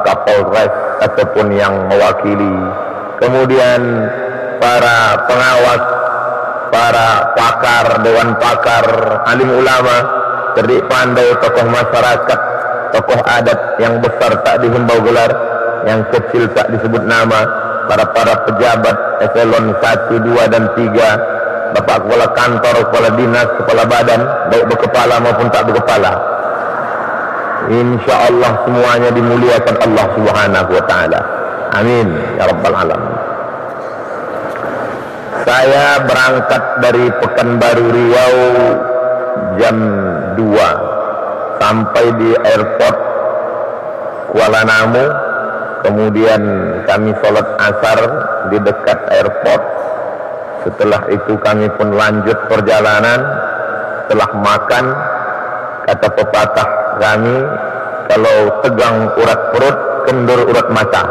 Kapolres ataupun yang mewakili, kemudian para pengawas, para pakar, dewan pakar, alim ulama, cerdik pandai, tokoh masyarakat, tokoh adat yang besar tak dihimbau gelar, yang kecil tak disebut nama, para pejabat eselon 1, 2, dan 3, bapak kepala kantor, kepala dinas, kepala badan, baik berkepala maupun tak berkepala. Insya Allah semuanya dimuliakan Allah Subhanahu wa ta'ala. Amin ya rabbal alamin. Saya berangkat dari Pekanbaru Riau jam 2 sampai di airport Kuala Namu. Kemudian kami sholat asar di dekat airport. Setelah itu kami pun lanjut perjalanan. Setelah makan, kata pepatah kami, kalau tegang urat perut, kendur urat mata,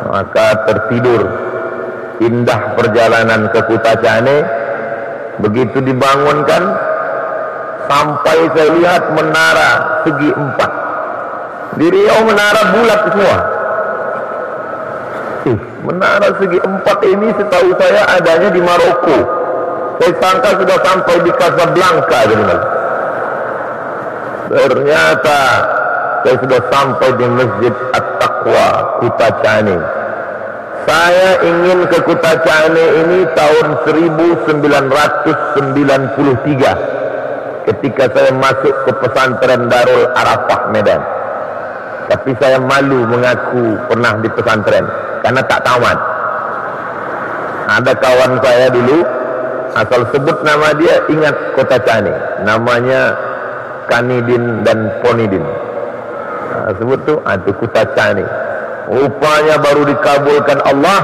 maka tertidur. Indah perjalanan ke Kutacane. Begitu dibangunkan, sampai saya lihat menara segi 4. Di Riau menara bulat semua. Menara segi 4 ini setahu saya adanya di Maroko. Saya sangka sudah sampai di Casablanca. Ternyata saya sudah sampai di Masjid At-Taqwa Kutacane. Saya ingin ke Kutacane ini tahun 1993 ketika saya masuk ke pesantren Darul Arafah Medan. Tapi saya malu mengaku pernah di pesantren karena tak tamat. Ada kawan saya dulu, asal sebut nama dia ingat Kutacane, namanya Kanidin dan Ponidin. Sebut tuh itu Kutacane. Rupanya baru dikabulkan Allah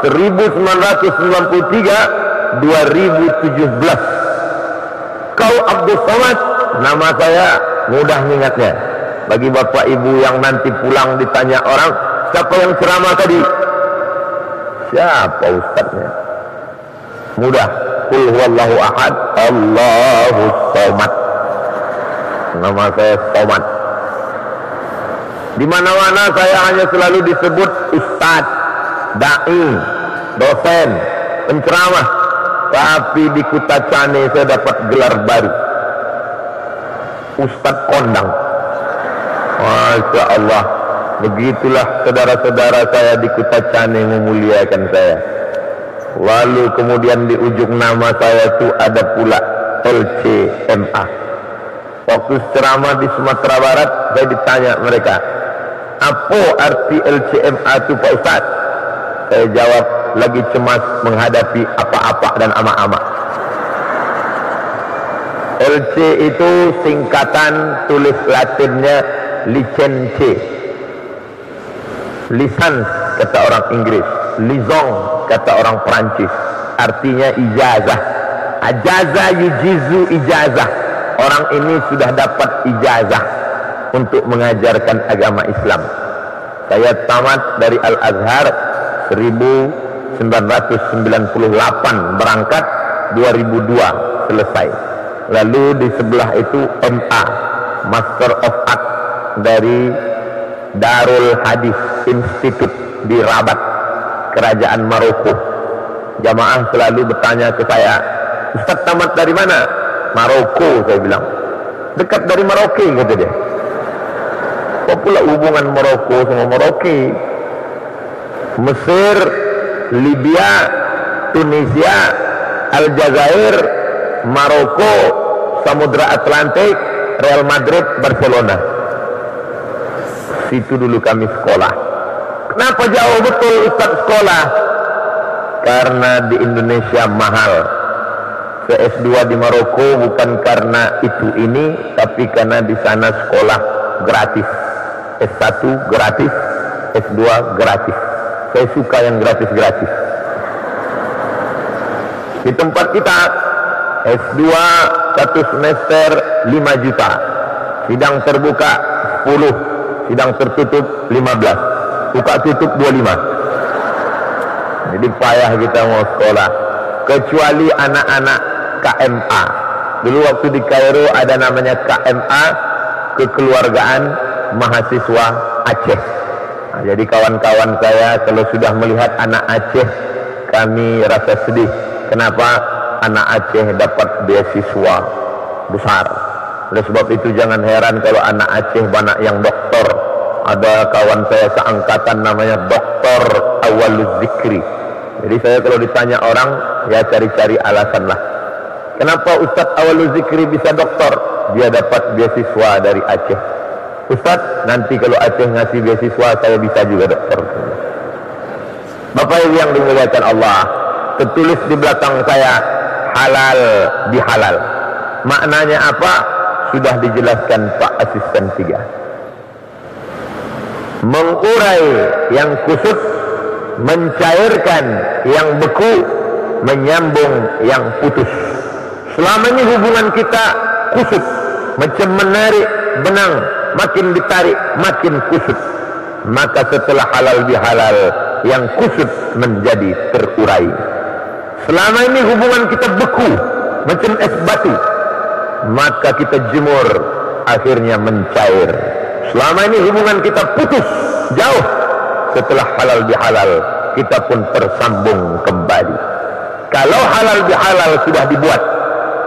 1993 2017. Kau Abdul Somad, nama saya mudah mengingatnya. Bagi bapak ibu yang nanti pulang ditanya orang, siapa yang ceramah tadi? Siapa ustadznya? Mudah. Qul huwallahu ahad, Allahus somad. Nama saya Somad. Di mana-mana saya hanya selalu disebut ustadz, dai, dosen, penceramah. Tapi di Kutacane saya dapat gelar baru, Ustadz Kondang. Masya Allah. Begitulah saudara-saudara saya di Kutacane memuliakan saya. Lalu kemudian di ujung nama saya itu ada pula LCMA. Waktu ceramah di Sumatera Barat, saya ditanya mereka, apa arti LCMA itu Pak Ustaz? Saya jawab, lagi cemas menghadapi apa-apa dan ama-ama. LC itu singkatan tulis Latinnya licence, lisans kata orang Inggris, liaison kata orang Perancis, artinya ijazah. Ajaza yujizu ijazah. Orang ini sudah dapat ijazah untuk mengajarkan agama Islam. Saya tamat dari Al-Azhar 1998, berangkat 2002 selesai. Lalu di sebelah itu MA, Master of Art dari Darul Hadis Institute di Rabat, Kerajaan Maroko. Jamaah selalu bertanya ke saya, Ustaz tamat dari mana? Maroko, saya bilang. Dekat dari Maroke, kata dia. Apa pula hubungan Maroko sama Maroke? Mesir, Libya, Tunisia, Aljazair, Maroko, Samudra Atlantik, Real Madrid, Barcelona. Situ dulu kami sekolah. Kenapa jauh betul Ustaz sekolah? Karena di Indonesia mahal. S2 di Maroko bukan karena itu ini, tapi karena di sana sekolah gratis. S1 gratis, S2 gratis. Saya suka yang gratis-gratis. Di tempat kita S2 satu semester 5 juta, sidang terbuka 10, sidang tertutup 15, buka tutup 25. Jadi payah kita mau sekolah. Kecuali anak-anak KMA. Dulu waktu di Kairo ada namanya KMA, kekeluargaan mahasiswa Aceh. Nah, jadi kawan-kawan saya kalau sudah melihat anak Aceh, kami rasa sedih. Kenapa anak Aceh dapat beasiswa besar? Oleh sebab itu jangan heran kalau anak Aceh banyak yang doktor. Ada kawan saya seangkatan namanya Doktor Awaluz Zikri. Jadi saya kalau ditanya orang, ya cari-cari alasan lah. Kenapa Ustadz Awaluz Zikri bisa doktor? Dia dapat beasiswa dari Aceh. Ustadz, nanti kalau Aceh ngasih beasiswa, saya bisa juga doktor. Bapak Ibu yang dimuliakan Allah, tertulis di belakang saya, halal bihalal. Maknanya apa? Sudah dijelaskan Pak Asisten 3. Mengurai yang kusut, mencairkan yang beku, menyambung yang putus. Selama ini hubungan kita kusut, macam menarik benang, makin ditarik makin kusut. Maka setelah halal bihalal, yang kusut menjadi terurai. Selama ini hubungan kita beku macam es batu, maka kita jemur, akhirnya mencair. Selama ini hubungan kita putus jauh, setelah halal bihalal kita pun tersambung kembali. Kalau halal bihalal sudah dibuat,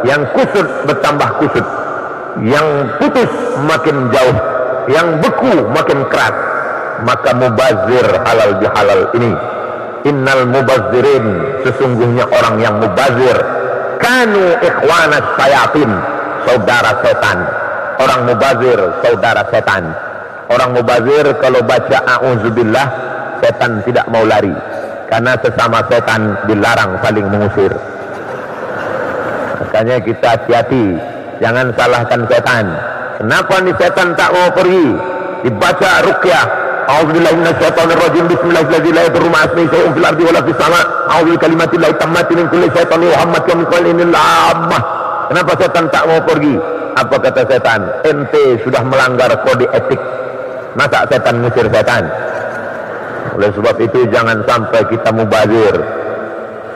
yang kusut bertambah kusut, yang putus makin jauh, yang beku makin keras, maka mubazir halal bihalal ini. Innal mubazzirin, sesungguhnya orang yang mubazir, kanu ikhwanas sayatin, saudara setan. Orang mubazir saudara setan. Orang mubazir kalau baca a'udzubillah, setan tidak mau lari, karena sesama setan dilarang saling mengusir. Makanya kita hati-hati, jangan salahkan setan. Kenapa nih setan tak mau pergi? Dibaca ruqyah, a'udzubillahi minasyaitonirrajim, bismillahirrahmanirrahim, la yadurru ma'a ismihi syai'un fil ardi wala fis sama', a'udzu bikalimatillahi tammati min kulli syaitonin wa hammatin min kulli ammah. Kenapa setan tak mau pergi? Apa kata setan? Ente sudah melanggar kode etik, masa setan ngusir setan? Oleh sebab itu jangan sampai kita mubazir.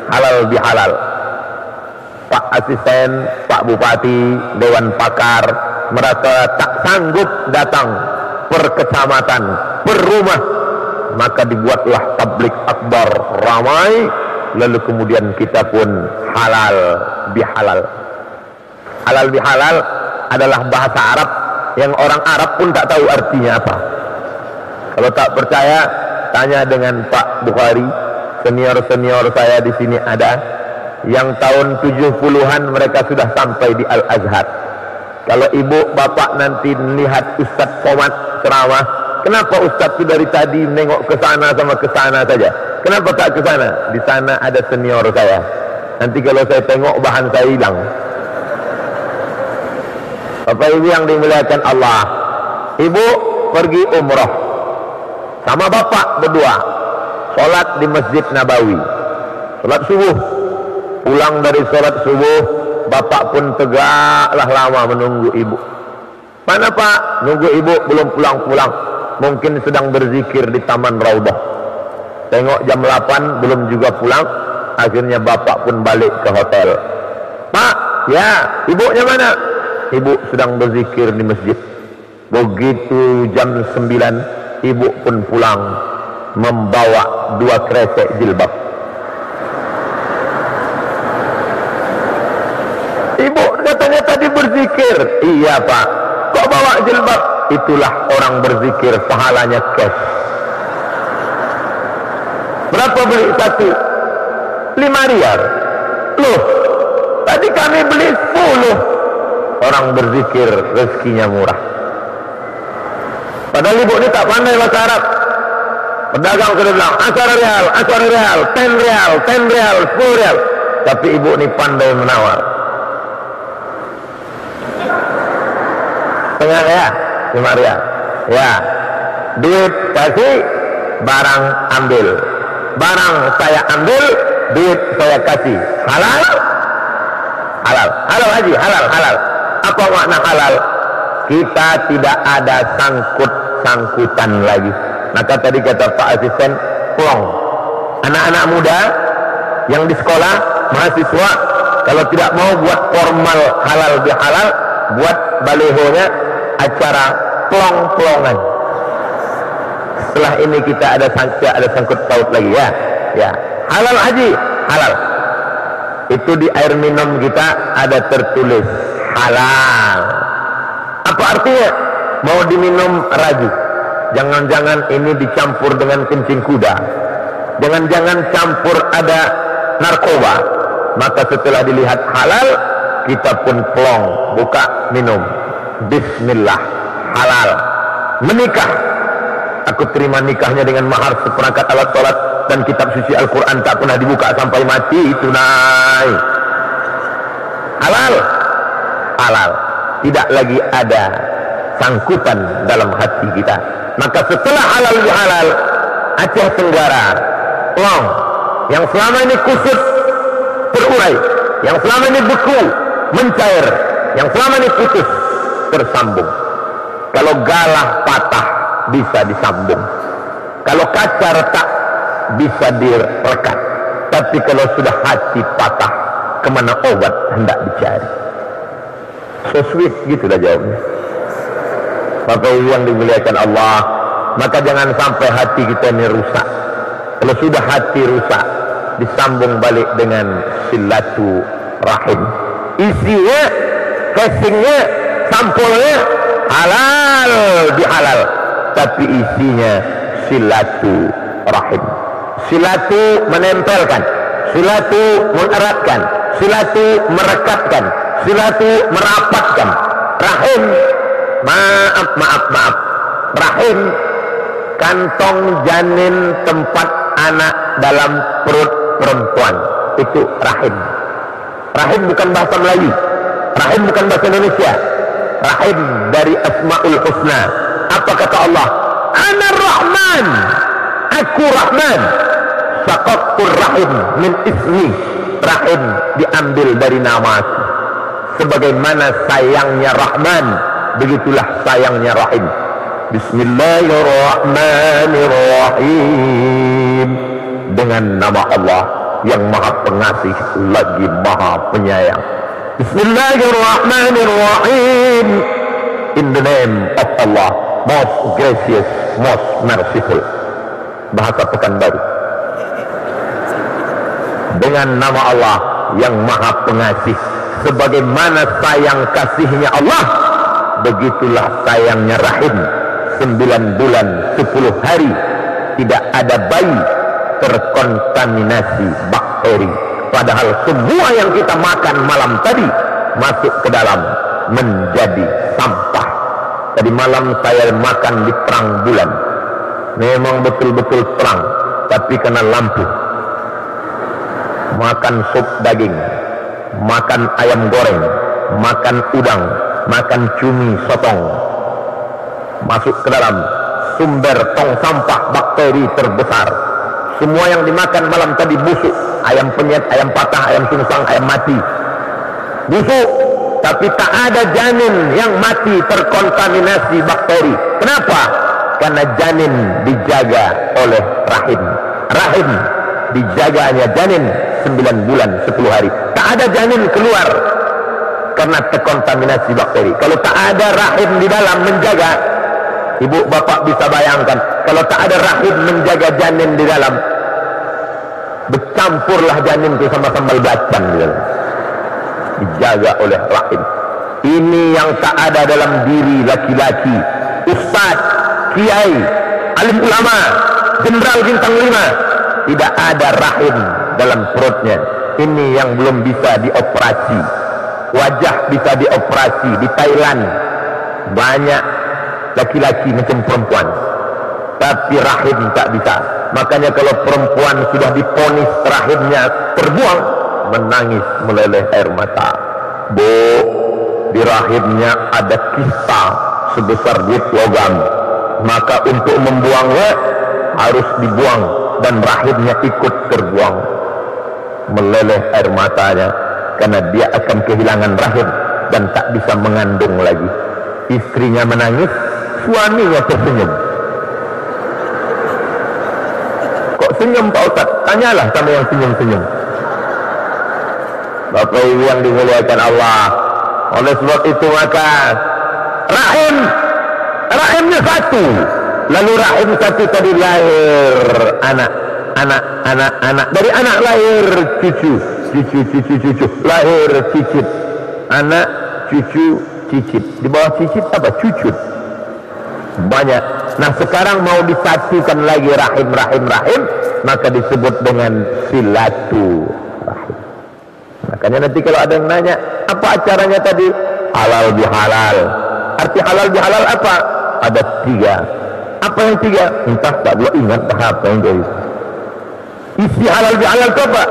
Halal bihalal. Pak Asisten, Pak Bupati, Dewan Pakar merasa tak sanggup datang per kecamatan, per rumah, maka dibuatlah tablik akbar ramai, lalu kemudian kita pun halal bihalal. Halal bihalal adalah bahasa Arab yang orang Arab pun tak tahu artinya apa. Kalau tak percaya, tanya dengan Pak Bukhari, senior-senior saya di sini ada, yang tahun 70-an mereka sudah sampai di Al-Azhar. Kalau ibu bapak nanti melihat Ustadz Somad ceramah, kenapa Ustadz itu dari tadi menengok ke sana sama ke sana saja? Kenapa tak ke sana? Di sana ada senior saya. Nanti kalau saya tengok bahan saya hilang. Bapak Ibu yang dimuliakan Allah, ibu pergi umroh sama bapak berdua, sholat di Masjid Nabawi, sholat subuh. Pulang dari sholat subuh, bapak pun tegaklah lama menunggu ibu. Mana pak? Nunggu ibu belum pulang-pulang, mungkin sedang berzikir di Taman Raudah. Tengok jam 8 belum juga pulang, akhirnya bapak pun balik ke hotel. Pak, ya ibunya mana? Ibu sedang berzikir di masjid. Begitu jam 9, ibu pun pulang membawa 2 kresek jilbab. Ibu katanya tadi berzikir. Iya pak. Kok bawa jilbab? Itulah orang berzikir, pahalanya cash. Berapa beli satu? 5 rial. Loh, tadi kami beli 10. Orang berzikir rezekinya murah. Padahal ibu ini tak pandai bahasa Arab. Pedagang sudah bilang asar rial, 10 rial, 10 rial, 10 rial. Tapi ibu ini pandai menawar. Tengah ya, 5 rial. Ya, duit kasih, barang ambil. Barang saya ambil, duit saya kasih. Halal? Halal. Halal haji, halal, halal. Apa makna halal? Kita tidak ada sangkut-sangkutan lagi. Maka tadi kata Pak Asisten, plong. Anak-anak muda yang di sekolah, mahasiswa, kalau tidak mau buat formal halal bihalal, buat balihonya acara plong-plongan. Setelah ini kita ada sangkut paut lagi ya. Ya, halal haji, halal. Itu di air minum kita ada tertulis halal. Apa artinya? Mau diminum ragi. Jangan-jangan ini dicampur dengan kencing kuda. Jangan-jangan campur ada narkoba. Maka setelah dilihat halal, kita pun plong, buka, minum. Bismillah, halal. Menikah, aku terima nikahnya dengan mahar seperangkat alat sholat dan kitab suci Al-Quran tak pernah dibuka sampai mati, tunai. Halal, halal. Tidak lagi ada sangkutan dalam hati kita. Maka setelah halal bihalal, Aceh Tenggara, plong, yang selama ini kusut terurai, yang selama ini beku mencair, yang selama ini putus tersambung. Kalau galah patah bisa disambung, kalau kaca retak bisa direkat, tapi kalau sudah hati patah, kemana obat hendak dicari? So sweet, gitulah jawabnya. Bapak Ibu yang dimuliakan Allah, maka jangan sampai hati kita ini rusak. Kalau sudah hati rusak, disambung balik dengan silaturahim. Isinya, casingnya, sampulnya halal bihalal, tapi isinya silaturahim. Silatu menempelkan, silatu mengeratkan, silatu merekatkan, silatu merapatkan. Rahim, maaf, rahim, kantong janin tempat anak dalam perut perempuan, itu rahim. Rahim bukan bahasa Melayu, rahim bukan bahasa Indonesia. Rahim dari Asmaul Husna. Apa kata Allah? Ana Rahman, aku Rahman. Syaqaqtur rahim min ismi. Rahim diambil dari nama aku. Sebagaimana sayangnya Rahman, begitulah sayangnya Rahim. Bismillahirrahmanirrahim. Dengan nama Allah yang maha pengasih lagi maha penyayang. Bismillahirrahmanirrahim. In the name of Allah, most gracious, most merciful. Bahasa Pekanbaru. Dengan nama Allah yang maha pengasih, sebagaimana sayang kasihnya Allah, begitulah sayangnya Rahim. 9 bulan 10 hari tidak ada bayi terkontaminasi bakteri, padahal semua yang kita makan malam tadi masuk ke dalam menjadi sampah. Tadi malam saya makan di terang bulan, memang betul-betul terang, tapi kena lampu. Makan sup daging, makan ayam goreng, makan udang, makan cumi sotong, masuk ke dalam sumber tong sampah bakteri terbesar. Semua yang dimakan malam tadi busuk. Ayam penyet, ayam patah, ayam sungsang, ayam mati, busuk. Tapi tak ada janin yang mati terkontaminasi bakteri. Kenapa? Karena janin dijaga oleh rahim. Rahim dijaganya janin 9 bulan 10 hari. Tak ada janin keluar karena terkontaminasi bakteri. Kalau tak ada rahim di dalam menjaga, ibu bapak bisa bayangkan, kalau tak ada rahim menjaga janin di dalam, bercampurlah janin itu sama sambal belacan di dalam. Dijaga oleh rahim. Ini yang tak ada dalam diri laki-laki, ustaz, kiai, alim ulama, jenderal bintang 5. Tidak ada rahim dalam perutnya. Ini yang belum bisa dioperasi. Wajah bisa dioperasi. Di Thailand banyak laki-laki macam perempuan, tapi rahim tak bisa. Makanya kalau perempuan sudah diponis rahimnya terbuang, menangis meleleh air mata. Bu, di rahimnya ada kista sebesar duit logam, maka untuk membuangnya harus dibuang dan rahimnya ikut terbuang. Meleleh air matanya karena dia akan kehilangan rahim dan tak bisa mengandung lagi. Istrinya menangis, suaminya tersenyum. Kok senyum Pak Ustaz? Tanyalah sama yang senyum-senyum. Bapak Ibu yang dimuliakan Allah, oleh sebab itu maka rahim rahimnya satu. Lalu rahim satu tadi lahir anak. Dari anak lahir cucu. Lahir cicit. Anak, cucu, cicit. Di bawah cicit apa? Cucut. Banyak. Nah sekarang mau disatukan lagi rahim. Maka disebut dengan silaturahim. Makanya nanti kalau ada yang nanya, apa acaranya tadi? Halal bihalal. Arti halal bihalal apa? Ada 3. Apa yang 3? Entah tak boleh ingat apa yang dari. Isi halal bihalal itu apa?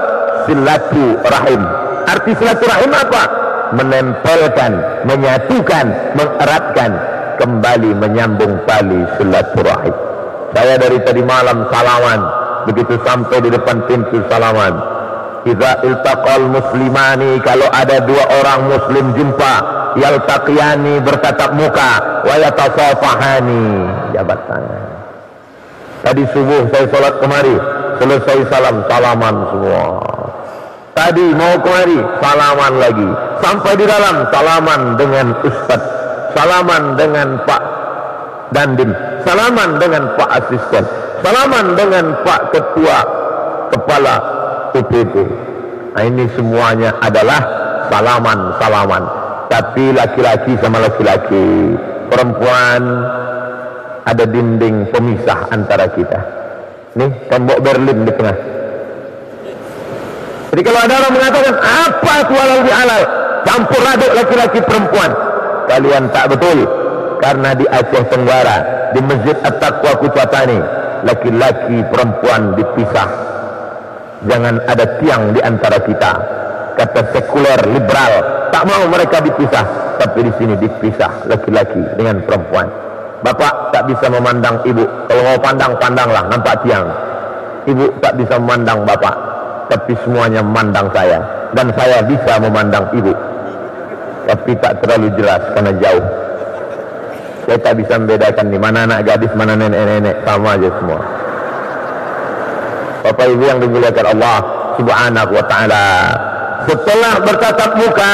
Silaturahim. Arti silaturahim apa? Menempelkan, menyatukan, mengeratkan, kembali menyambung tali silaturahim. Saya dari tadi malam salaman, begitu sampai di depan pintu salaman. Idza iltaqal muslimani, kalau ada 2 orang muslim jumpa, yaltaqiyani, bertatap muka, wa yatasafahani, jabat tangan. Tadi subuh saya sholat kemari, selesai salaman semua. Tadi mau kemari, salaman lagi. Sampai di dalam, salaman dengan ustaz, salaman dengan Pak Dandim, salaman dengan Pak Asisten, salaman dengan Pak Ketua Kepala UPT. Nah, ini semuanya adalah salaman. Tapi laki-laki sama laki-laki, perempuan ada dinding pemisah antara kita. Nih, tembok Berlin di tengah. Jadi kalau ada orang mengatakan apa itu halal bihalal, campur aduk laki-laki perempuan, kalian tak betul. Karena di Aceh Tenggara, di Masjid At-Taqwa Kucatani, laki-laki perempuan dipisah. Jangan ada tiang di antara kita. Kata sekuler liberal, tak mau mereka dipisah, tapi di sini dipisah laki-laki dengan perempuan. Bapak tak bisa memandang ibu, kalau mau pandanglah, nampak tiang. Ibu tak bisa memandang bapak, tapi semuanya memandang saya, dan saya bisa memandang ibu, tapi tak terlalu jelas karena jauh. Saya tak bisa membedakan di mana anak gadis, mana nenek-nenek, sama aja semua. Bapak ibu yang dimuliakan Allah Subhanahu wa ta'ala, setelah bertatap muka,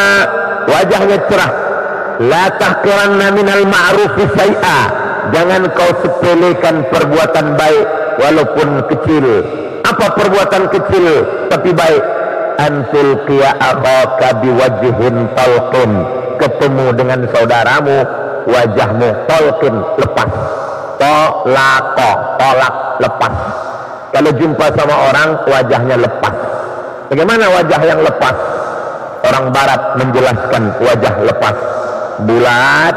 wajahnya cerah. La tahqiranna minal ma'rufi syai'a, jangan kau sepelekan perbuatan baik walaupun kecil. Apa perbuatan kecil tapi baik? Antul qiya akhaka biwajhin talqin, ketemu dengan saudaramu, wajahmu talqin, lepas. Tolak, lepas. Kalau jumpa sama orang, wajahnya lepas. Bagaimana wajah yang lepas? Orang barat menjelaskan wajah lepas. Bulat,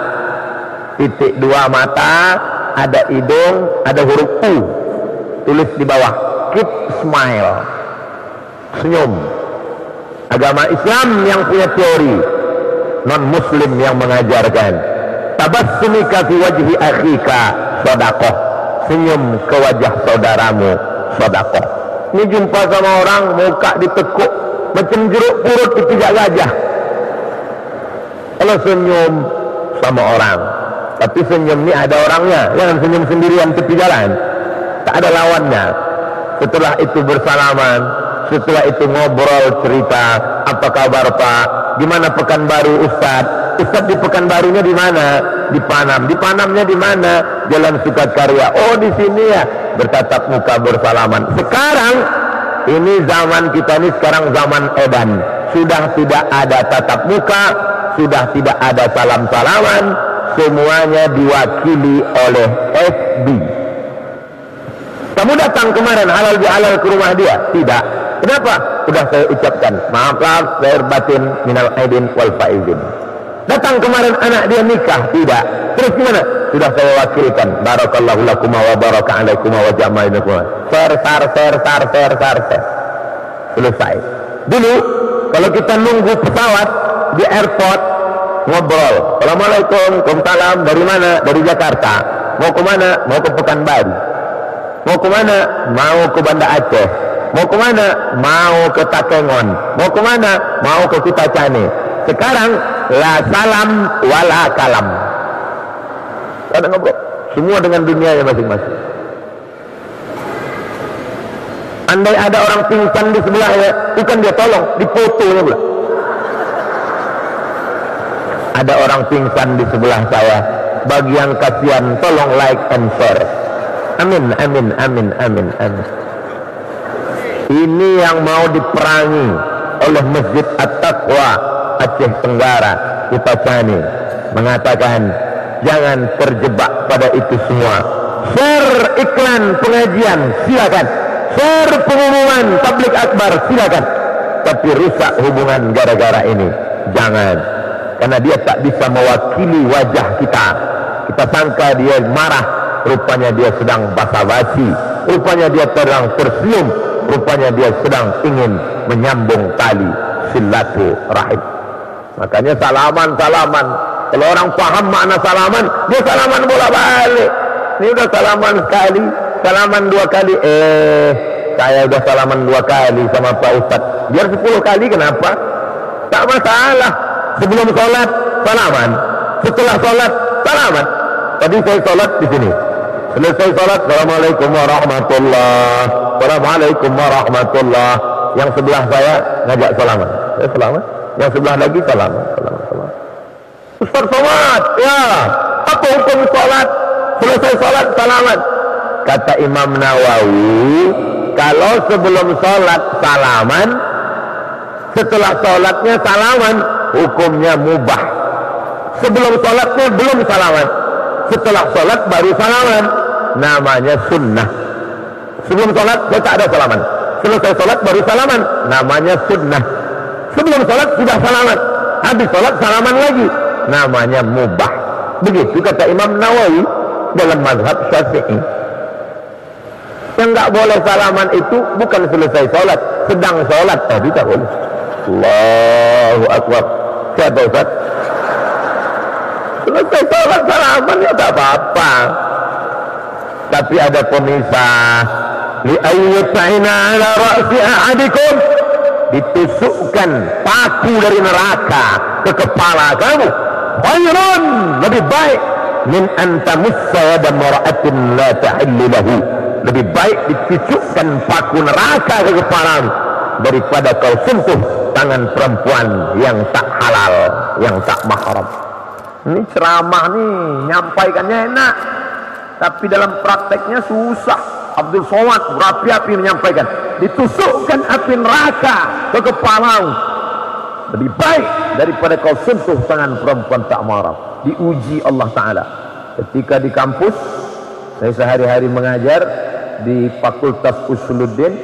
titik 2 mata, ada hidung, ada huruf U. Tulis di bawah, keep smile, senyum. Agama Islam yang punya teori, non muslim yang mengajarkan. Tabassumika fi wajhi akhika sedekah, senyum ke wajah saudaramu sedekah. Ini jumpa sama orang, muka ditekuk macam jeruk purut dipijak gajah. Kalau senyum sama orang, tapi senyum ini ada orangnya, jangan senyum sendirian tepi jalan, tak ada lawannya. Setelah itu bersalaman, setelah itu ngobrol, cerita, apa kabar Pak, gimana Pekanbaru Ustaz di Pekanbarunya di mana? Di Panam. Di Panamnya di mana? Jalan Sukakarya. Oh di sini ya. Bertatap muka, bersalaman. Sekarang ini zaman kita ini sekarang zaman edan. Sudah tidak ada tatap muka, sudah tidak ada salam-salaman, semuanya diwakili oleh FB. Kamu datang kemarin halal bihalal ke rumah dia? Tidak. Kenapa? Sudah saya ucapkan maaf lahir batin minal aidin wal faizin. Datang kemarin anak dia nikah? Tidak. Terus gimana? Sudah saya wakilkan. Barakallahu lakuma wa baraka alaikuma wa jama'inakum. Ser. Selesai. Dulu kalau kita nunggu pesawat di airport, ngobrol. Assalamualaikum, waalaikumsalam. Dari mana? Dari Jakarta. Mau ke mana? Mau ke Pekanbaru. Mau ke mana? Mau ke Banda Aceh. Mau ke mana? Mau ke Takengon. Mau ke mana? Mau ke Kutacane. Sekarang la salam wala kalam. Ada ngobrol. Semua dengan dunianya masing-masing. Andai ada orang pingsan di sebelahnya, bukan dia tolong, difotonya pula. Ada orang pingsan di sebelah saya, Bagi yang kasihan tolong like and share. Amin, amin, amin, amin, amin. Ini yang mau diperangi oleh Masjid At-Taqwa Aceh Tenggara, Kupacani, mengatakan jangan terjebak pada itu semua. Share iklan pengajian silakan, share pengumuman tabligh akbar silakan, tapi rusak hubungan gara-gara ini jangan, karena dia tak bisa mewakili wajah kita. Kita sangka dia marah, rupanya dia sedang basa-basi, rupanya dia sedang tersenyum, rupanya dia sedang ingin menyambung tali silaturahim. Makanya salaman. Kalau orang paham makna salaman, dia salaman bola-balik. Ini udah salaman sekali, salaman 2 kali. Saya udah salaman 2 kali sama Pak Ustadz. Biar 10 kali kenapa? Tak masalah. Sebelum sholat salaman, setelah sholat salaman. Tadi saya sholat di sini. Selesai sholat, assalamualaikum warahmatullahi. Assalamualaikum warahmatullahi. Yang sebelah saya ngajak salaman. Saya salaman. Yang sebelah lagi salaman. Ustaz Somad, ya, apa hukum sholat? Selesai sholat salaman. Kata Imam Nawawi, kalau sebelum sholat salaman, setelah sholatnya salaman, hukumnya mubah. Sebelum sholatnya belum salaman, setelah sholat baru salaman, namanya sunnah. Sebelum sholat saya tak ada salaman, selesai sholat baru salaman, namanya sunnah. Sebelum sholat sudah salaman, habis sholat salaman lagi, namanya mubah. Begitu kata Imam Nawawi dalam mazhab Syafi'i. Yang nggak boleh salaman itu bukan selesai sholat, sedang sholat tadi tak boleh. Allahu Akbar. Siapa Ustaz? Selesai sholat salaman ya tak apa-apa. Tapi ada pemisah. Li ayyuta'ina ala ra'si ahadikum, ditusukkan paku dari neraka ke kepala kamu. Khairun, lebih baik min antamussa yada mar'atin la tahillu lahu. Lebih baik ditusukkan paku neraka ke kepalamu daripada kau sentuh tangan perempuan yang tak halal, yang tak mahram. Ini ceramah nih, nyampaikannya enak, tapi dalam prakteknya susah. Abdul Somad berapi-api menyampaikan, ditusukkan api neraka ke kepalamu lebih baik daripada kau sentuh tangan perempuan tak mahram. Diuji Allah Ta'ala. Ketika di kampus, saya sehari-hari mengajar di Fakultas Usuluddin,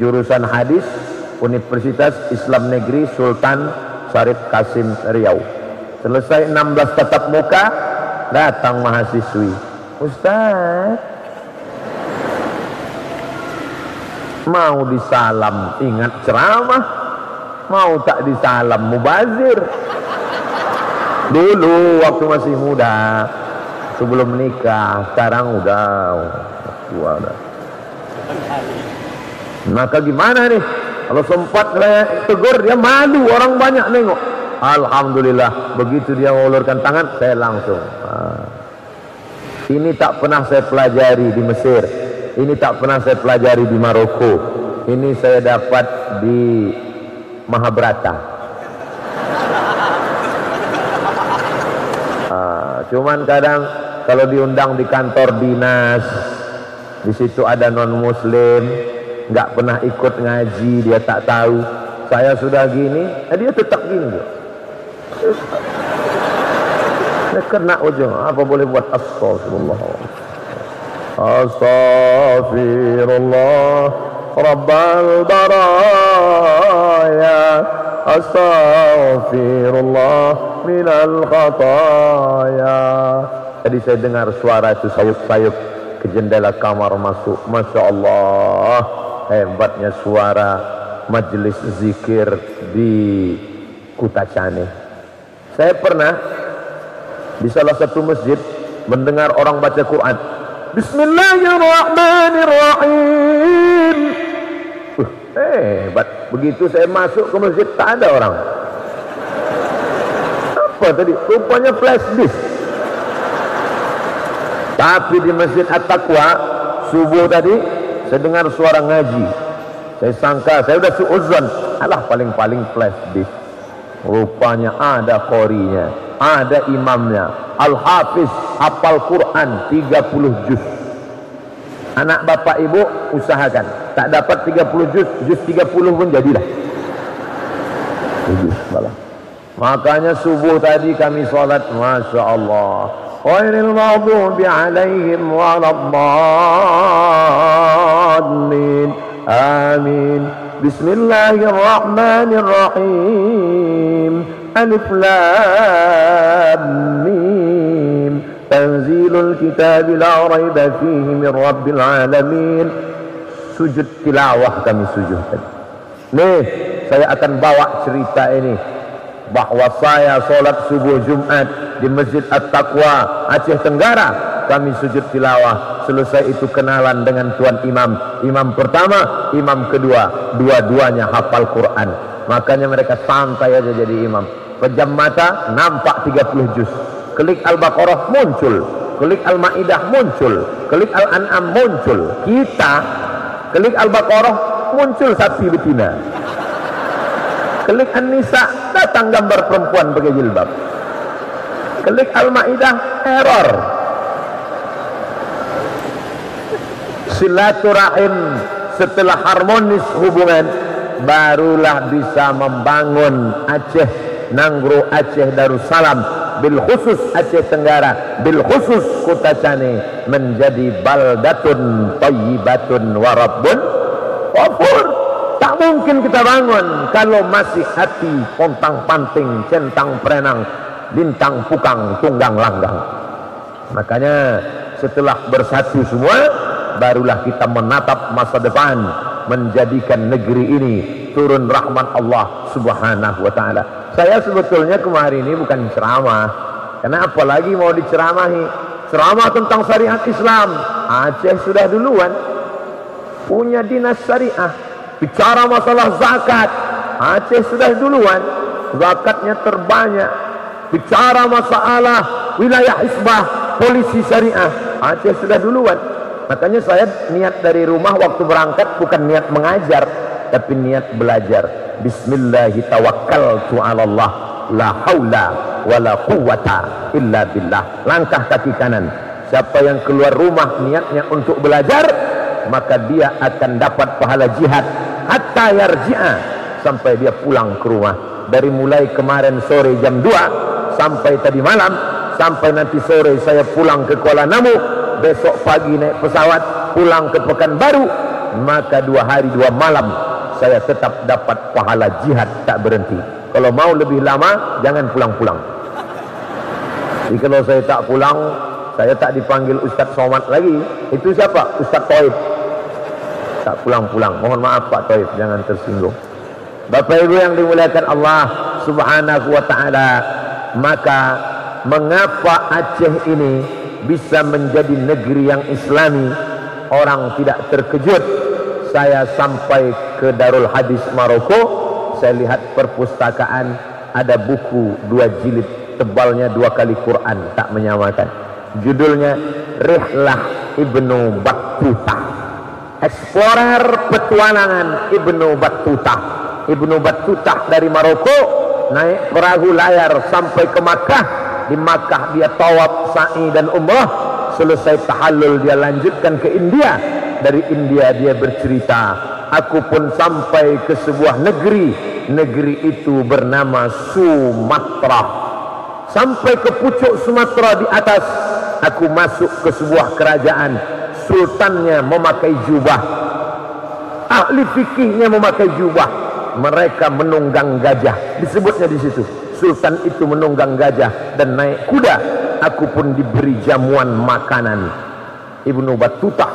jurusan hadis, Universitas Islam Negeri Sultan Syarif Kasim Riau. Selesai 16 tatap muka, datang mahasiswi. Ustaz, mau disalam ingat ceramah, mau tak disalam mubazir. Dulu waktu masih muda, sebelum menikah, sekarang udah tua udah. Maka gimana nih? Kalau sempat saya tegur, dia malu, orang banyak nengok. Alhamdulillah, begitu dia mengulurkan tangan, saya langsung. Ini tak pernah saya pelajari di Mesir, ini tak pernah saya pelajari di Maroko, ini saya dapat di Mahabharata. Cuman kadang kalau diundang di kantor dinas, di situ ada non muslim, nggak pernah ikut ngaji, dia tak tahu saya sudah gini, dia tetap gini. Dia kena ujung, apa boleh buat? Astagfirullah, astagfirullah Rabbal baraya, astaghfirullah minal khataya. Tadi saya dengar suara itu sayup-sayup ke jendela kamar masuk. Masya Allah, hebatnya suara majelis zikir di Kutacane. Saya pernah di salah satu masjid mendengar orang baca Quran. Bismillahirrahmanirrahim. Hebat. Begitu saya masuk ke masjid, tak ada orang. Apa tadi? Rupanya flash disk. Tapi di Masjid At-Taqwa subuh tadi saya dengar suara ngaji. Saya sangka, saya udah suudzon, alah paling-paling flash disk. Rupanya ada qorinya. ada imamnya. Al-Hafiz hafal Quran 30 juz. Anak bapak ibu usahakan, tak dapat 30 juz, juz 30 pun jadilah. Makanya subuh tadi kami sholat, Masya Allah, ghairil maghdubi alaihim waladdallin, amin. Bismillahirrahmanirrahim, alif lam mim, tanzilul kitab la raiba fihi min rabbil alamin. Sujud tilawah kami sujud tadi. Nih, saya akan bawa cerita ini, bahwa saya sholat subuh Jumat di Masjid At-Taqwa Aceh Tenggara. Kami sujud tilawah, selesai itu kenalan dengan tuan imam. Imam pertama, imam kedua, dua-duanya hafal Quran. Makanya mereka santai aja jadi imam. Pejam mata, nampak 30 juz. Klik Al-Baqarah muncul, klik Al-Ma'idah muncul, klik Al-An'am muncul. Kita klik Al-Baqarah muncul sapi betina, klik An-Nisa datang gambar perempuan pakai jilbab, klik Al-Ma'idah error. Silaturahim setelah harmonis hubungan, barulah bisa membangun Aceh, Nanggro Aceh Darussalam, bil khusus Aceh Tenggara, bil khusus Kota Cane menjadi baldatun thayyibatun wa rabbun ghafur. Tak mungkin kita bangun kalau masih hati pontang panting, centang perenang, bintang pukang, tunggang langgang. Makanya setelah bersatu semua, barulah kita menatap masa depan, menjadikan negeri ini turun rahmat Allah subhanahu wa ta'ala. Saya sebetulnya kemarin ini bukan ceramah, karena apalagi mau diceramahi. Ceramah tentang syariat Islam, Aceh sudah duluan punya dinas syariah. Bicara masalah zakat, Aceh sudah duluan, zakatnya terbanyak. Bicara masalah wilayah hisbah, polisi syariah, Aceh sudah duluan. Makanya saya niat dari rumah waktu berangkat bukan niat mengajar, tapi niat belajar. Bismillahi tawakkaltu 'alallah, la haula wala quwwata illa billah. Langkah kaki kanan. Siapa yang keluar rumah niatnya untuk belajar, maka dia akan dapat pahala jihad hatta yarji'a, sampai dia pulang ke rumah. Dari mulai kemarin sore jam 2 sampai tadi malam, sampai nanti sore saya pulang ke Kuala Namu, besok pagi naik pesawat pulang ke Pekanbaru, maka 2 hari 2 malam saya tetap dapat pahala jihad tak berhenti. Kalau mau lebih lama jangan pulang-pulang. Jadi kalau saya tak pulang, saya tak dipanggil Ustaz Somad lagi. Itu siapa? Ustaz Taib. Tak pulang-pulang. Mohon maaf Pak Taib, jangan tersinggung. Bapak Ibu yang dimuliakan Allah subhanahu wa ta'ala, maka mengapa Aceh ini bisa menjadi negeri yang islami? Orang tidak terkejut. Saya sampai ke Darul Hadis Maroko, saya lihat perpustakaan, ada buku 2 jilid, tebalnya 2 kali Quran, tak menyamakan. Judulnya Rihlah Ibnu Battuta, Explorer Petualangan Ibnu Battuta. Ibnu Battuta dari Maroko naik perahu layar sampai ke Makkah. Di Makkah dia tawaf, sa'i dan umrah. Selesai tahallul dia lanjutkan ke India. Dari India dia bercerita, aku pun sampai ke sebuah negeri. Negeri itu bernama Sumatra. Sampai ke pucuk Sumatera di atas, aku masuk ke sebuah kerajaan. Sultannya memakai jubah, ahli fikihnya memakai jubah. Mereka menunggang gajah, disebutnya di situ. Sultan itu menunggang gajah dan naik kuda. Aku pun diberi jamuan makanan. Ibnu Battuta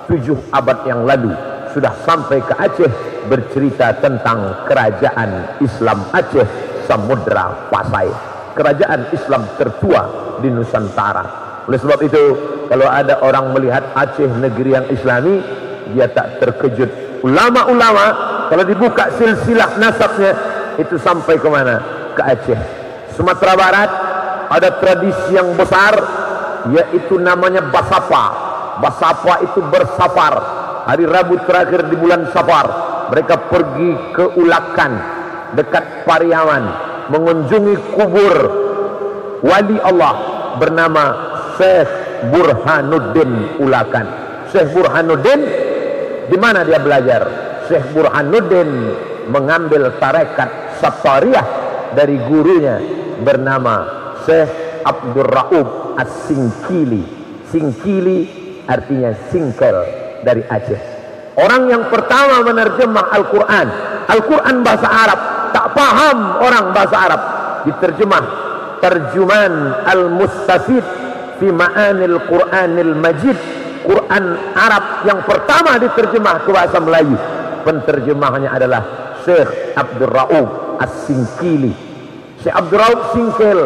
7 abad yang lalu sudah sampai ke Aceh, bercerita tentang kerajaan Islam Aceh Samudra Pasai, kerajaan Islam tertua di Nusantara. Oleh sebab itu, kalau ada orang melihat Aceh negeri yang islami, dia tak terkejut. Ulama-ulama kalau dibuka silsilah nasabnya, itu sampai ke mana? Ke Aceh. Sumatera Barat ada tradisi yang besar, yaitu namanya Basapa. Basapa itu bersafar. Hari Rabu terakhir di bulan Safar, mereka pergi ke Ulakan dekat Pariaman, mengunjungi kubur wali Allah bernama Syekh Burhanuddin Ulakan. Syekh Burhanuddin di mana dia belajar? Syekh Burhanuddin mengambil tarekat Sattariyah dari gurunya bernama Syekh Abdul Raub As-Singkili. Singkili artinya singkel dari Aceh. Orang yang pertama menerjemah Al-Quran. Al-Quran bahasa Arab, tak paham orang bahasa Arab, diterjemah terjemahan Al-Mustafid fi Ma'anil Quranil Majid. Quran Arab yang pertama diterjemah ke bahasa Melayu, penterjemahnya adalah Syekh Abdul Raub As-Singkili. Syekh Abdul Raub Singkil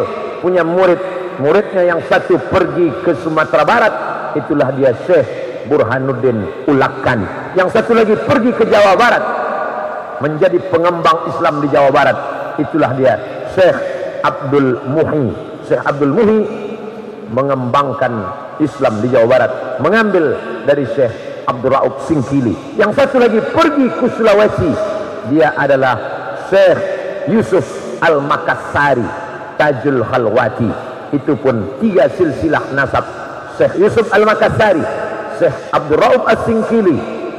punya muridnya yang satu pergi ke Sumatera Barat, itulah dia Syekh Burhanuddin Ulakan. Yang satu lagi pergi ke Jawa Barat menjadi pengembang Islam di Jawa Barat, itulah dia Syekh Abdul Muhi. Syekh Abdul Muhi mengembangkan Islam di Jawa Barat, mengambil dari Syekh Abdul Raub Singkili. Yang satu lagi pergi ke Sulawesi, dia adalah Syekh Yusuf Al-Makassari Tajul Khalwati. Itu pun 3 silsilah nasab: Syekh Yusuf Al-Makassari, Syekh Abdul Raub As-Singkili,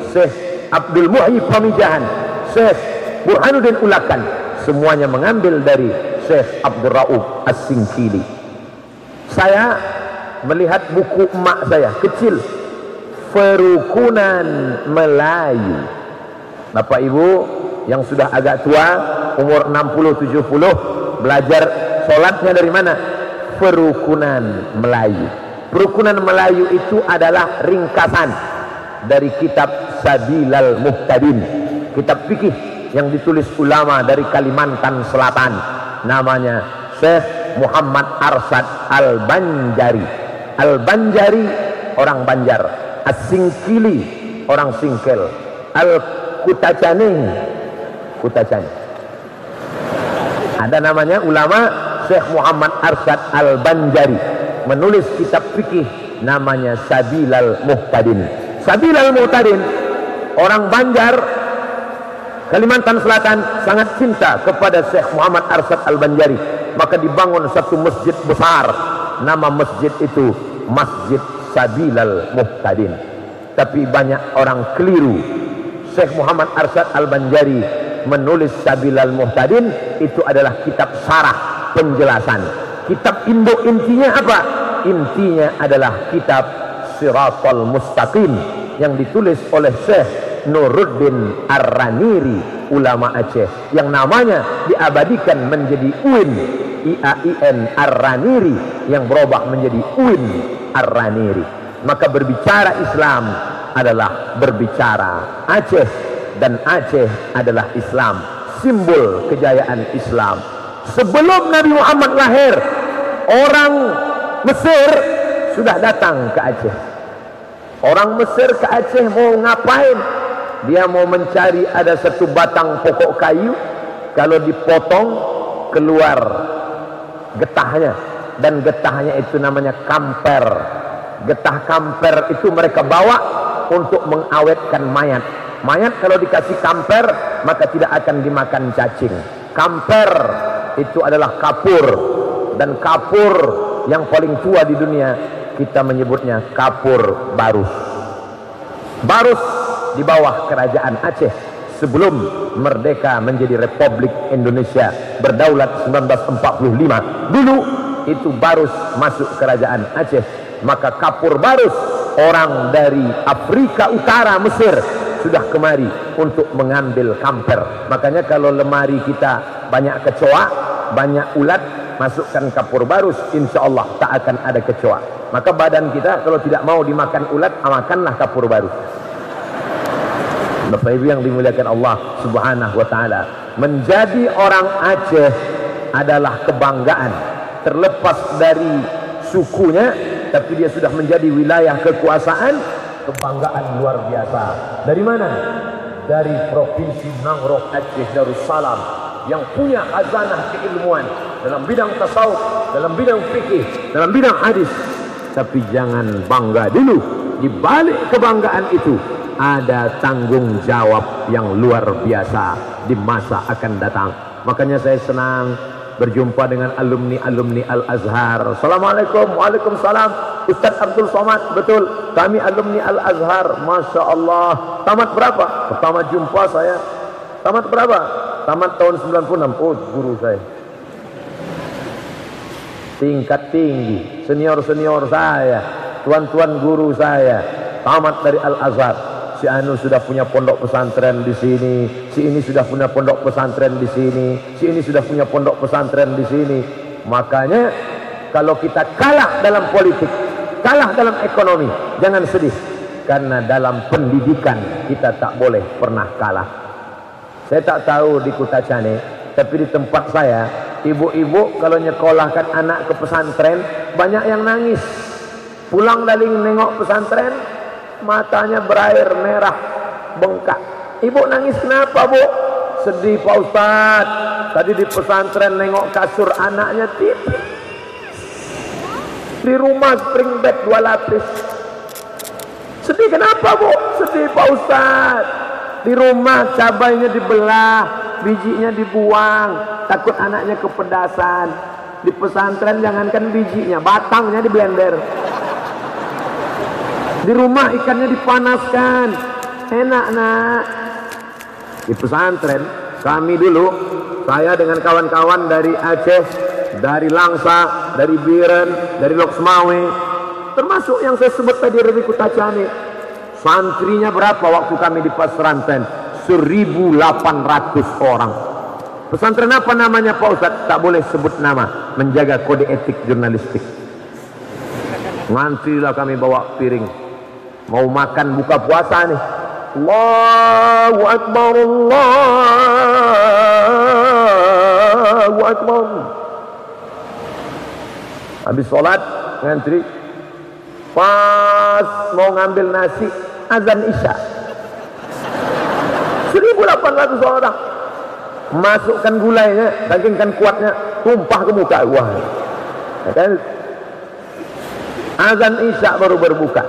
Syekh Abdul Muhi Pamijahan, Syekh Burhanuddin Ulakan. Semuanya mengambil dari Syekh Abdul Raub As-Singkili. Saya melihat buku emak saya kecil, Perukunan Melayu. Bapak Ibu yang sudah agak tua, umur 60-70, belajar sholatnya dari mana? Perukunan Melayu. Perukunan Melayu itu adalah ringkasan dari kitab Sabilal Muhtadin, kitab fikih yang ditulis ulama dari Kalimantan Selatan, namanya Syekh Muhammad Arsyad Al-Banjari. Al-Banjari orang Banjar, As-Singkili orang Singkel, Al-Kutacani Kutacani. Ada namanya ulama Syekh Muhammad Arsyad Al-Banjari menulis kitab fikih namanya Sabilal Muhtadin. Sabilal Muhtadin, orang Banjar Kalimantan Selatan sangat cinta kepada Syekh Muhammad Arsyad Al-Banjari, maka dibangun satu masjid besar, nama masjid itu Masjid Sabilal Muhtadin. Tapi banyak orang keliru. Syekh Muhammad Arsyad Al-Banjari menulis Sabilal Muhtadin itu adalah kitab syarah, penjelasan. Kitab induk intinya apa? Intinya adalah kitab Siratal Mustaqim yang ditulis oleh Syekh Nuruddin Ar-Raniri, ulama Aceh, yang namanya diabadikan menjadi UIN, IAIN Ar-Raniri, yang berubah menjadi UIN Ar-Raniri. Maka berbicara Islam adalah berbicara Aceh, dan Aceh adalah Islam, simbol kejayaan Islam. Sebelum Nabi Muhammad lahir, orang Mesir sudah datang ke Aceh. Orang Mesir ke Aceh mau ngapain? Dia mau mencari ada satu batang pokok kayu, kalau dipotong keluar getahnya, dan getahnya itu namanya kamper. Getah kamper itu mereka bawa untuk mengawetkan mayat. Mayat kalau dikasih kamper maka tidak akan dimakan cacing. Kamper itu adalah kapur, dan kapur yang paling tua di dunia kita menyebutnya kapur Barus. Barus di bawah kerajaan Aceh sebelum merdeka menjadi Republik Indonesia berdaulat 1945. Dulu itu Barus masuk kerajaan Aceh, maka kapur Barus, orang dari Afrika Utara, Mesir, sudah kemari untuk mengambil kamper. Makanya kalau lemari kita banyak kecoa, banyak ulat, masukkan kapur Barus, insya Allah tak akan ada kecoa. Maka badan kita kalau tidak mau dimakan ulat, makanlah kapur Barus. Bapak Ibu yang dimuliakan Allah Subhanahu wa taala, menjadi orang Aceh adalah kebanggaan. Terlepas dari sukunya, tapi dia sudah menjadi wilayah kekuasaan, kebanggaan luar biasa. Dari mana? Dari Provinsi Mangrove Aceh Darussalam, yang punya khazanah keilmuan dalam bidang tasawuf, dalam bidang fikih, dalam bidang hadis. Tapi jangan bangga dulu, di balik kebanggaan itu ada tanggung jawab yang luar biasa di masa akan datang. Makanya saya senang berjumpa dengan alumni Al-Azhar. Assalamualaikum. Waalaikumsalam. Ustaz Abdul Somad. Betul, kami alumni Al-Azhar. Masya Allah. Tamat berapa? Pertama jumpa saya. Tamat berapa? Tamat tahun 96. Oh, guru saya tingkat tinggi, senior saya, tuan-tuan guru saya, tamat dari Al-Azhar. Si anu sudah punya pondok pesantren di sini, si ini sudah punya pondok pesantren di sini, si ini sudah punya pondok pesantren di sini. Makanya kalau kita kalah dalam politik, kalah dalam ekonomi, jangan sedih, karena dalam pendidikan kita tak boleh pernah kalah. Saya tak tahu di Kutacane, tapi di tempat saya, ibu-ibu kalau nyekolahkan anak ke pesantren, banyak yang nangis. Pulang dari nengok pesantren, matanya berair merah, bengkak. Ibu nangis kenapa, Bu? Sedih, Pak Ustaz. Tadi di pesantren nengok kasur anaknya tipis. Di rumah spring bed 2 lapis. Sedih kenapa, Bu? Sedih, Pak Ustaz. Di rumah cabainya dibelah, bijinya dibuang, takut anaknya kepedasan. Di pesantren jangankan bijinya, batangnya di blender. Di rumah ikannya dipanaskan, enak nak. Di pesantren kami dulu, saya dengan kawan-kawan dari Aceh, dari Langsa, dari Biren, dari Loksmawe, termasuk yang saya sebut tadi dari Kutacane. Santrinya berapa waktu kami di pesantren? 1.800 orang. Pesantren apa namanya, Pak Ustaz? Tak boleh sebut nama, menjaga kode etik jurnalistik. Ngantrilah kami bawa piring, mau makan buka puasa nih. Allahu Akbar, Allahu Akbar. Habis sholat ngantri, pas mau ngambil nasi, azan isya. 1.800 orang. Masukkan gulainya, saking kuatnya, tumpah ke muka. Wah, kan? Azan isya baru berbuka.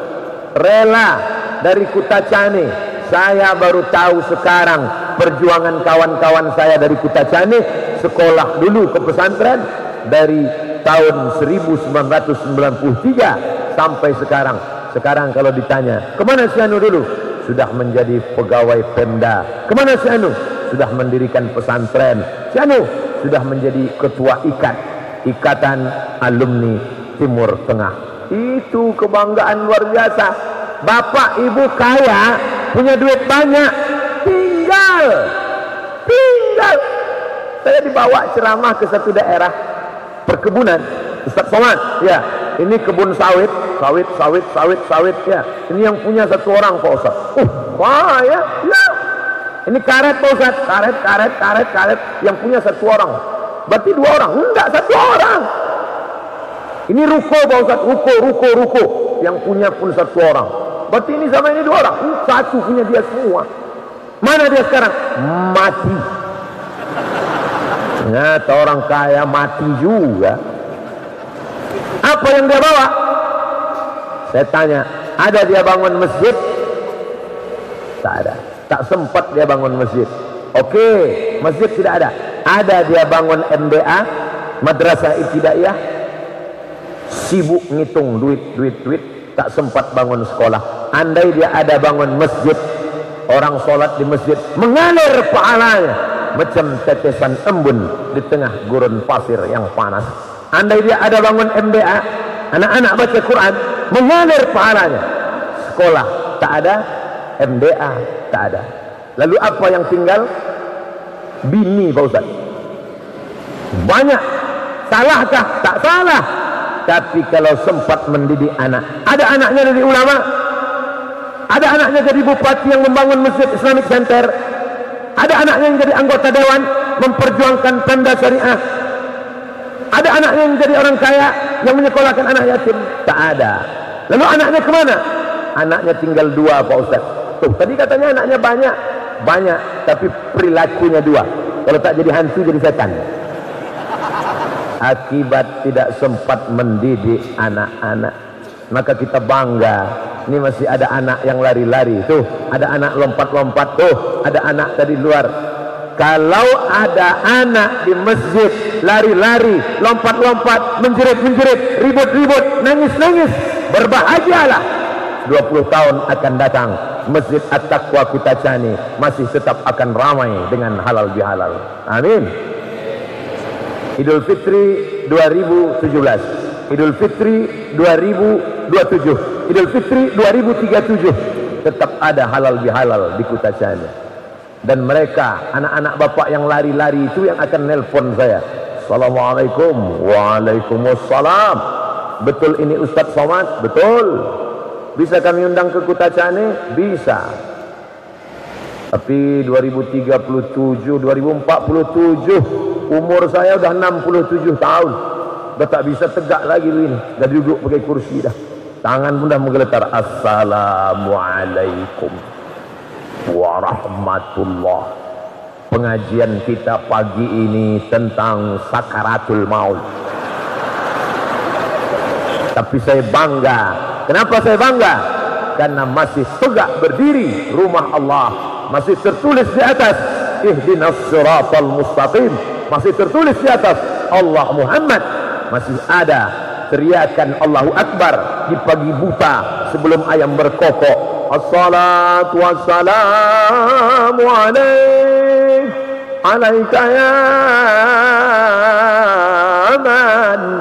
Rela dari Kutacane. Saya baru tahu sekarang perjuangan kawan-kawan saya dari Kutacane, sekolah dulu ke pesantren dari tahun 1993 sampai sekarang. Sekarang kalau ditanya, kemana si Anu dulu? Sudah menjadi pegawai Pemda. Kemana si Anu? Sudah mendirikan pesantren. Si Anu sudah menjadi ketua Ikatan Alumni Timur Tengah. Itu kebanggaan luar biasa. Bapak ibu kaya, punya duit banyak, tinggal. Saya dibawa ceramah ke satu daerah perkebunan. Ustaz Somad, ya, ini kebun sawit ya. Ini yang punya satu orang, Pak Ustaz. Wah ya. Ini karet, Pak Ustaz. Karet yang punya satu orang. Berarti 2 orang? Enggak, 1 orang. Ini ruko, Pak Ustaz. Ruko yang punya pun 1 orang. Berarti ini sama ini 2 orang. Satu punya dia semua. Mana dia sekarang? Mati. Ternyata orang kaya mati juga. Apa yang dia bawa? Saya tanya, ada dia bangun masjid? Tak ada. Tak sempat dia bangun masjid. Oke, masjid tidak ada. Ada dia bangun MDA, Madrasah Ibtidaiyah, sibuk ngitung duit, tak sempat bangun sekolah. Andai dia ada bangun masjid, orang sholat di masjid mengalir pahalanya macam tetesan embun di tengah gurun pasir yang panas. Andai dia ada bangun MDA, anak-anak baca Quran, mengalir pahalanya. Sekolah tak ada, MDA tak ada. Lalu apa yang tinggal? Bini, Pak Ustaz. Banyak. Salahkah? Tak salah. Tapi kalau sempat mendidik anak, ada anaknya jadi ulama, ada anaknya jadi bupati yang membangun masjid Islamic Center, ada anaknya yang jadi anggota dewan memperjuangkan Pemda Syariah, ada anaknya yang jadi orang kaya yang menyekolahkan anak yatim. Tak ada. Lalu anaknya kemana? Anaknya tinggal 2, Pak Ustaz. Tuh, tadi katanya anaknya banyak, tapi perilakunya 2. Kalau tak jadi hantu, jadi setan. Akibat tidak sempat mendidik anak-anak. Maka kita bangga, ini masih ada anak yang lari-lari. Tuh, ada anak lompat-lompat. Tuh, ada anak tadi luar. Kalau ada anak di masjid lari-lari, lompat-lompat, menjerit-menjerit, ribut-ribut, nangis-nangis, berbahagialah. 20 tahun akan datang, Masjid At-Taqwa Kutacani masih tetap akan ramai dengan halal bihalal. Amin. Idul Fitri 2017, Idul Fitri 2027, Idul Fitri 2037 tetap ada halal bihalal di Kutacani. Dan mereka, anak-anak bapak yang lari-lari itu yang akan nelpon saya. Assalamualaikum. Waalaikumsalam. Betul ini Ustadz Somad? Betul. Bisa kami undang ke Kutacani? Bisa. Tapi 2037, 2047 umur saya udah 67 tahun. Udah tak bisa tegak lagi ini. Dah duduk pakai kursi dah. Tangan pun dah menggeletar. Assalamualaikum warahmatullah. Pengajian kita pagi ini tentang sakaratul maut. Tapi saya bangga. Kenapa saya bangga? Karena masih tegak berdiri rumah Allah, masih tertulis di atas ihdinas siratal mustaqim, masih tertulis di atas Allah Muhammad, masih ada teriakan Allahu Akbar di pagi buta sebelum ayam berkokok. Assalatu wassalamu alaika ya man.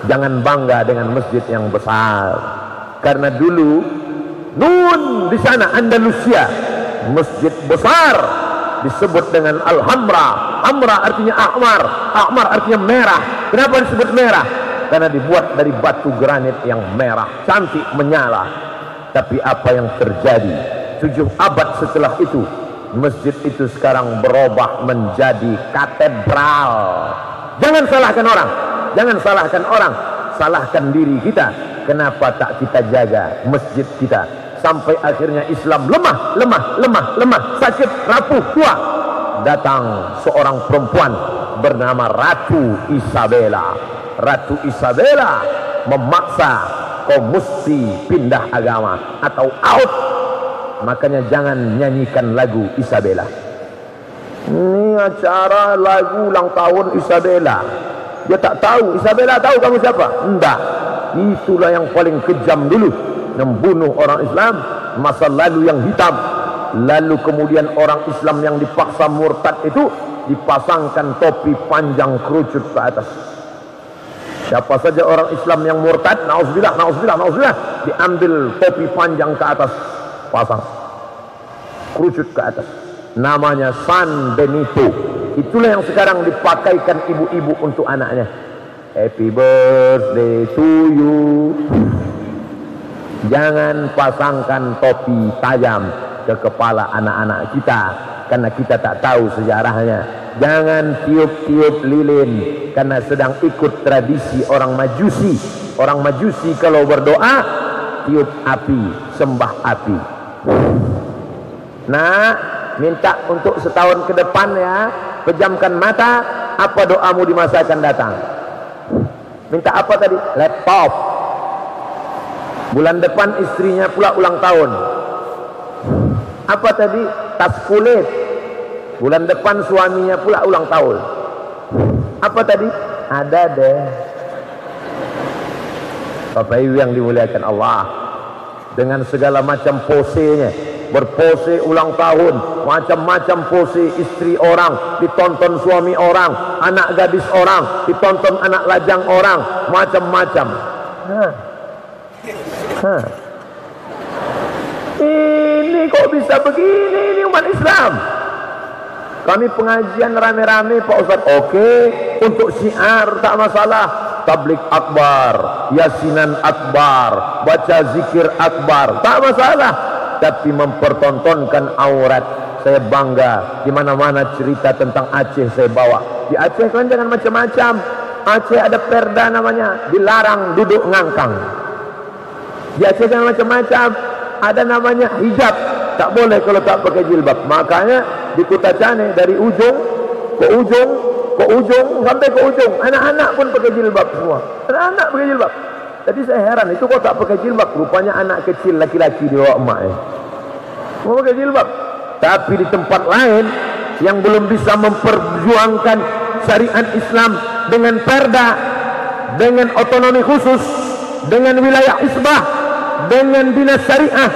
Jangan bangga dengan masjid yang besar, karena dulu nun di sana Andalusia masjid besar disebut dengan Al-Hamra. Hamra artinya ahmar, ahmar artinya merah. Kenapa disebut merah? Karena dibuat dari batu granit yang merah, cantik, menyala. Tapi apa yang terjadi 7 abad setelah itu, masjid itu sekarang berubah menjadi katedral. Jangan salahkan orang, jangan salahkan orang, salahkan diri kita. Kenapa tak kita jaga masjid kita sampai akhirnya Islam lemah, sakit, rapuh, tua. Datang seorang perempuan bernama Ratu Isabella. Ratu Isabella memaksa kau mesti pindah agama atau out. Makanya jangan nyanyikan lagu Isabella. Ini acara lagu ulang tahun Isabella. Dia tak tahu. Isabella tahu kamu siapa? Enggak. Itulah yang paling kejam dulu, membunuh orang Islam, masa lalu yang hitam. Lalu kemudian orang Islam yang dipaksa murtad itu dipasangkan topi panjang kerucut ke atas. Siapa saja orang Islam yang murtad, na'udzubillah, diambil topi panjang ke atas, pasang kerucut ke atas. Namanya San Benito. Itulah yang sekarang dipakaikan ibu-ibu untuk anaknya. Happy birthday to you. Jangan pasangkan topi tajam ke kepala anak-anak kita, karena kita tak tahu sejarahnya. Jangan tiup-tiup lilin, karena sedang ikut tradisi orang Majusi. Orang Majusi kalau berdoa tiup api, sembah api. Nah, minta untuk setahun ke depan ya, pejamkan mata. Apa doamu di masa akan datang? Minta apa tadi? Laptop. Bulan depan istrinya pula ulang tahun. Apa tadi? Tas kulit. Bulan depan suaminya pula ulang tahun. Apa tadi? Ada deh. Bapak Ibu yang dimuliakan Allah, dengan segala macam posenya, berpose ulang tahun, macam-macam pose istri orang, ditonton suami orang, anak gadis orang, ditonton anak lajang orang, macam-macam. Ini kok bisa begini, ini umat Islam. Kami pengajian rame-rame Pak Ustaz, oke, untuk syiar tak masalah. Tablik akbar, yasinan akbar, baca zikir akbar, tak masalah. Tapi mempertontonkan aurat, saya bangga. Di mana-mana cerita tentang Aceh saya bawa. Di Aceh kan jangan macam-macam. Aceh ada perda namanya, dilarang duduk ngangkang. Di Aceh jangan macam-macam. Ada namanya hijab, tak boleh kalau tak pakai jilbab. Makanya di Kutacani dari ujung ke ujung sampai ke ujung, anak-anak pun pakai jilbab semua. Anak-anak pakai jilbab. Jadi saya heran, itu kok tak pakai jilbab? Rupanya anak kecil laki-laki di bawah emaknya mau pakai jilbab. Tapi di tempat lain yang belum bisa memperjuangkan syariat Islam dengan perda, dengan otonomi khusus, dengan wilayah isbah, dengan dinas syariah.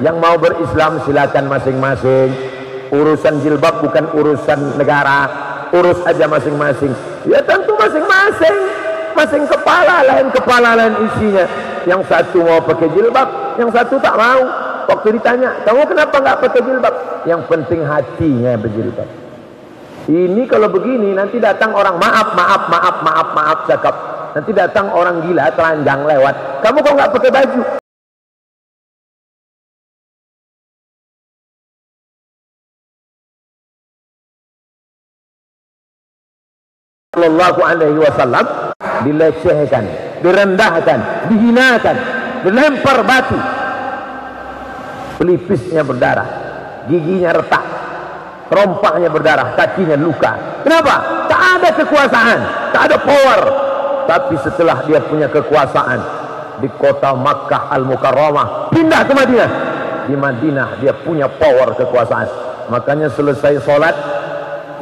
Yang mau berislam silakan masing-masing. Urusan jilbab bukan urusan negara, urus aja masing-masing. Ya tentu masing-masing, masing kepala lain isinya. Yang satu mau pakai jilbab, yang satu tak mau. Waktu ditanya, kamu kenapa nggak pakai jilbab? Yang penting hatinya berjilbab. Ini kalau begini nanti datang orang maaf cakap. Nanti datang orang gila telanjang lewat. Kamu kok nggak pakai baju? Sallallahu alaihi wasallam dilecehkan, direndahkan, dihinakan, dilempar batu, pelipisnya berdarah, giginya retak, rompaknya berdarah, kakinya luka. Kenapa? Tak ada kekuasaan, tak ada power. Tapi setelah dia punya kekuasaan di kota Makkah Al-Mukarramah, pindah ke Madinah. Di Madinah dia punya power kekuasaan. Makanya selesai sholat,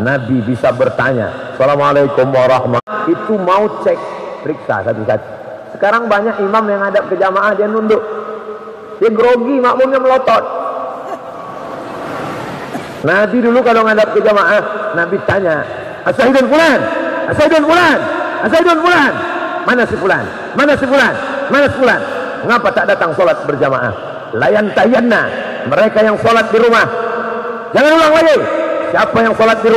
Nabi bisa bertanya, Assalamualaikum warahmatullahi wabarakatuh. Itu mau cek, periksa satu-satu. Sekarang banyak imam yang hadap ke jamaah dia nunduk, dia grogi, makmumnya melotot. Nabi dulu kalau ngadap ke jamaah, Nabi tanya, Asyhadun fulan, Asyhadun fulan, Asyhadun fulan. Mana si fulan? Mana si fulan? Mana si fulan? Mengapa tak datang sholat berjamaah? Layan tayanna, mereka yang sholat di rumah jangan ulang lagi. Siapa yang sholat di rumah